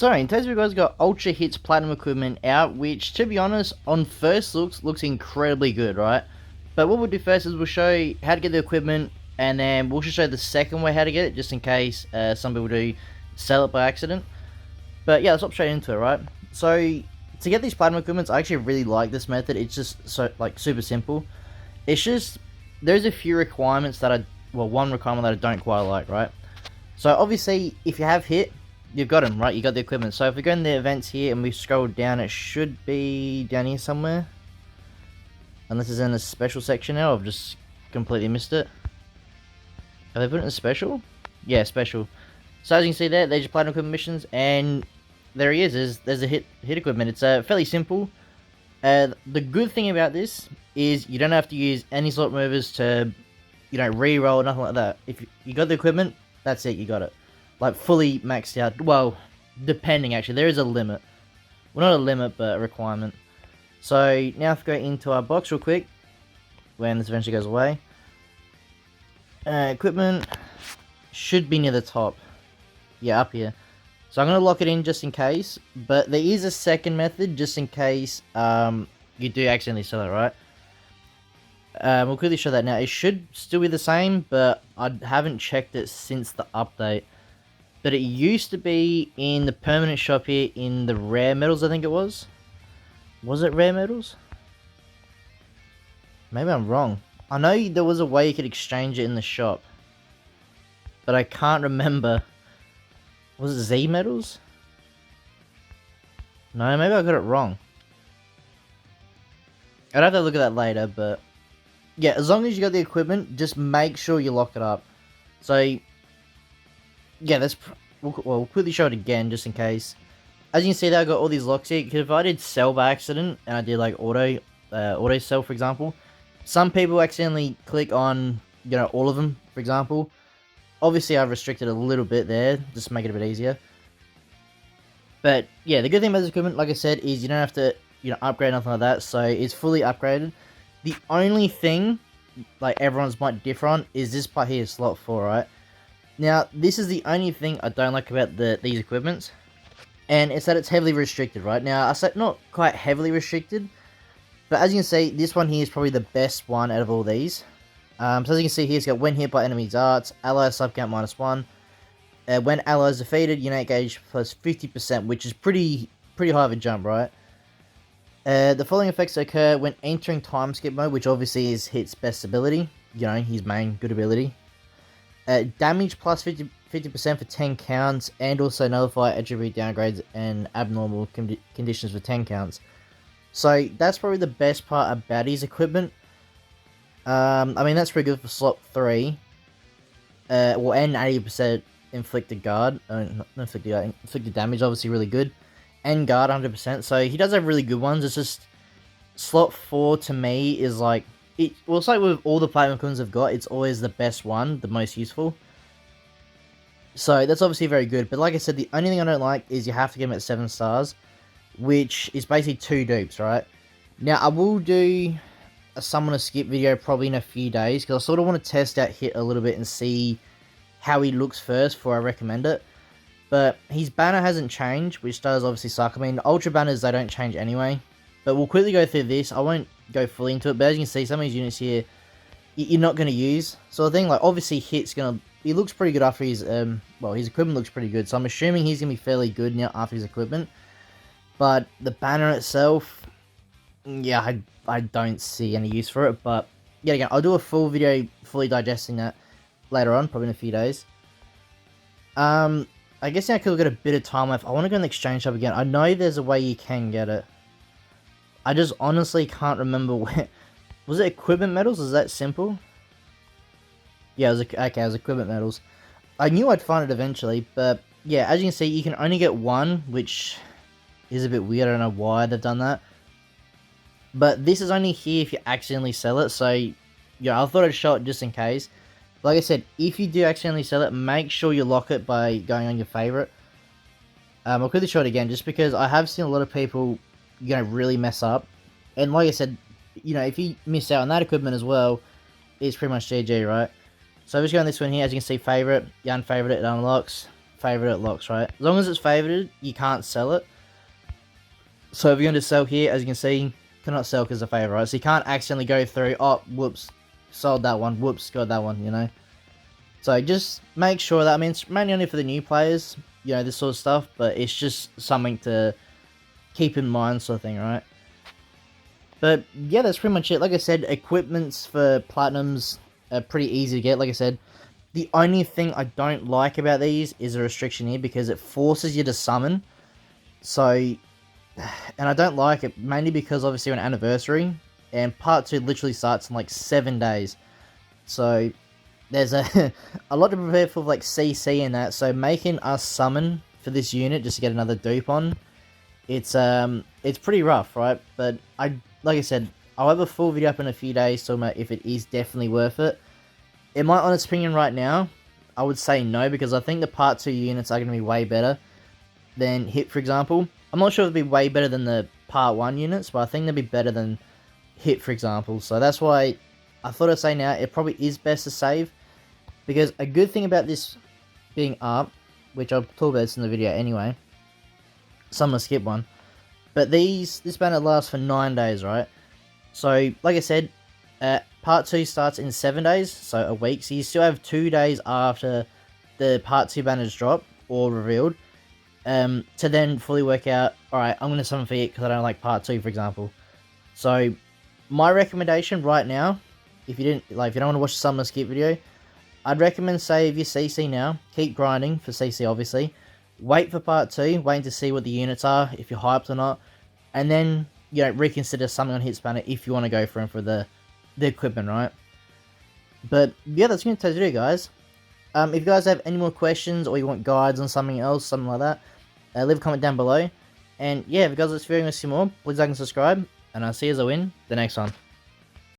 So in terms of you guys got Ultra Hits Platinum equipment out, which to be honest, on first looks incredibly good, right? But what we'll do first is we'll show you how to get the equipment, and then we'll just show the second way how to get it, just in case some people do sell it by accident. But yeah, let's hop straight into it, right? So to get these platinum equipments, I actually really like this method. It's just so super simple. It's just there's a few requirements that one requirement that I don't quite like, right? So obviously, if you have hit, you've got them, right? You got the equipment. So if we go in the events here and we scroll down, it should be down here somewhere. Unless it's in a special section now, I've just completely missed it. Have they put it in special? Yeah, special. So as you can see there's your platinum equipment missions, and there he is. There's a hit equipment. It's fairly simple. The good thing about this is you don't have to use any slot movers to, re-roll, nothing like that. If you got the equipment, that's it, you got it. Like, fully maxed out. Well, depending, actually. There is a limit. Well, not a limit, but a requirement. So, now if we go into our box real quick, when this eventually goes away. Equipment should be near the top. Yeah, up here. So I'm going to lock it in just in case. But there is a second method just in case you do accidentally sell it, right? We'll quickly show that now. It should still be the same, but I haven't checked it since the update. But it used to be in the permanent shop here in the rare metals, I think it was. Was it rare metals? Maybe I'm wrong. I know there was a way you could exchange it in the shop. But I can't remember. Was it Z metals? No, maybe I got it wrong. I'd have to look at that later, but yeah, as long as you got the equipment, just make sure you lock it up. So yeah, we'll quickly show it again just in case. As you can see there, I got all these locks here, because if I did sell by accident, and I did like auto sell for example, some people accidentally click on, all of them, for example. Obviously I've restricted a little bit there, just to make it a bit easier. But yeah, the good thing about this equipment, like I said, is you don't have to, upgrade nothing like that, so it's fully upgraded. The only thing, like everyone's might differ on, is this part here, slot 4, right? Now, this is the only thing I don't like about these equipments, and it's that it's heavily restricted, right? Now, I said not quite heavily restricted, but as you can see, this one here is probably the best one out of all these. So as you can see here, it's got when hit by enemies arts, ally sub count -1. When allies defeated, unite gauge plus 50%, which is pretty high of a jump, right? The following effects occur when entering time skip mode, which obviously is Hit's best ability, his main good ability. Damage plus 50% for 10 counts, and also nullify attribute downgrades and abnormal conditions for 10 counts. So that's probably the best part about his equipment. I mean, that's pretty good for slot 3. And 80% inflicted guard. Not inflicted guard, inflicted damage, obviously really good. And guard 100%. So he does have really good ones. It's just slot 4 to me is like it's like with all the platinum equipments I've got, it's always the best one, the most useful. So that's obviously very good. But like I said, the only thing I don't like is you have to get him at 7 stars, which is basically 2 dupes, right? Now I will do a summon a skip video probably in a few days, because I sort of want to test out Hit a little bit and see how he looks first before I recommend it. But his banner hasn't changed, which does obviously suck. I mean, ultra banners, they don't change anyway. But we'll quickly go through this. I won't go fully into it, but as you can see, some of these units here, you're not going to use. So the thing, like, obviously Hit's going to... He looks pretty good after his... well, his equipment looks pretty good, so I'm assuming he's going to be fairly good now after his equipment. But the banner itself... Yeah, I don't see any use for it, but... Yeah, again, I'll do a full video fully digesting that later on, probably in a few days. I guess now I could get a bit of time left. I want to go in the exchange shop again. I know there's a way you can get it. I just honestly can't remember where... Was it equipment metals? Is that simple? Yeah, it was okay, it was equipment metals. I knew I'd find it eventually, but yeah, as you can see, you can only get one, which is a bit weird. I don't know why they've done that. But this is only here if you accidentally sell it, so yeah, I thought I'd show it just in case. Like I said, if you do accidentally sell it, make sure you lock it by going on your favorite. I'll quickly show it again, just because I have seen a lot of people, really mess up. And like I said, if you miss out on that equipment as well, it's pretty much GG, right? So I'm just going this one here, as you can see, favorite, you unfavorite it, unlocks. favorite it locks, right? As long as it's favorited, you can't sell it. So if you're going to sell here, as you can see, cannot sell because of favorite, right? So you can't accidentally go through, oh, whoops, sold that one, whoops, got that one, you know? So just make sure that, I mean, it's mainly only for the new players, you know, this sort of stuff, but it's just something to keep in mind sort of thing, right? But yeah, that's pretty much it. Like I said, equipments for Platinums are pretty easy to get, like I said. The only thing I don't like about these is a restriction here because it forces you to summon. So, and I don't like it mainly because obviously we're an anniversary and part 2 literally starts in like 7 days. So there's a a lot to prepare for like CC and that. So making us summon for this unit just to get another dupe on, it's pretty rough, right? But like I said, I'll have a full video up in a few days talking about if it is definitely worth it. In my honest opinion right now, I would say no, because I think the part 2 units are going to be way better than Hit, for example. I'm not sure if it'll be way better than the part 1 units, but I think they'll be better than Hit, for example. So that's why I thought I'd say now, it probably is best to save. Because a good thing about this being up, which I'll talk about this in the video anyway, so I'm going to skip one. But this banner lasts for 9 days, right? So, like I said, part 2 starts in 7 days, so a week. So you still have 2 days after the part 2 banners drop or revealed to then fully work out, alright, I'm going to summon for it because I don't like part 2, for example. So, my recommendation right now, if you don't want to watch the summon skip video, I'd recommend save your CC now. Keep grinding for CC, obviously. Wait for part 2, waiting to see what the units are, if you're hyped or not. And then, you know, reconsider something on Hit Spanner if you want to go for him for the equipment, right? But, yeah, that's going to today's video, guys. If you guys have any more questions or you want guides on something else, something like that, leave a comment down below. And, yeah, if you guys like this video and want to see more, please like and subscribe. And I'll see you as I win the next one.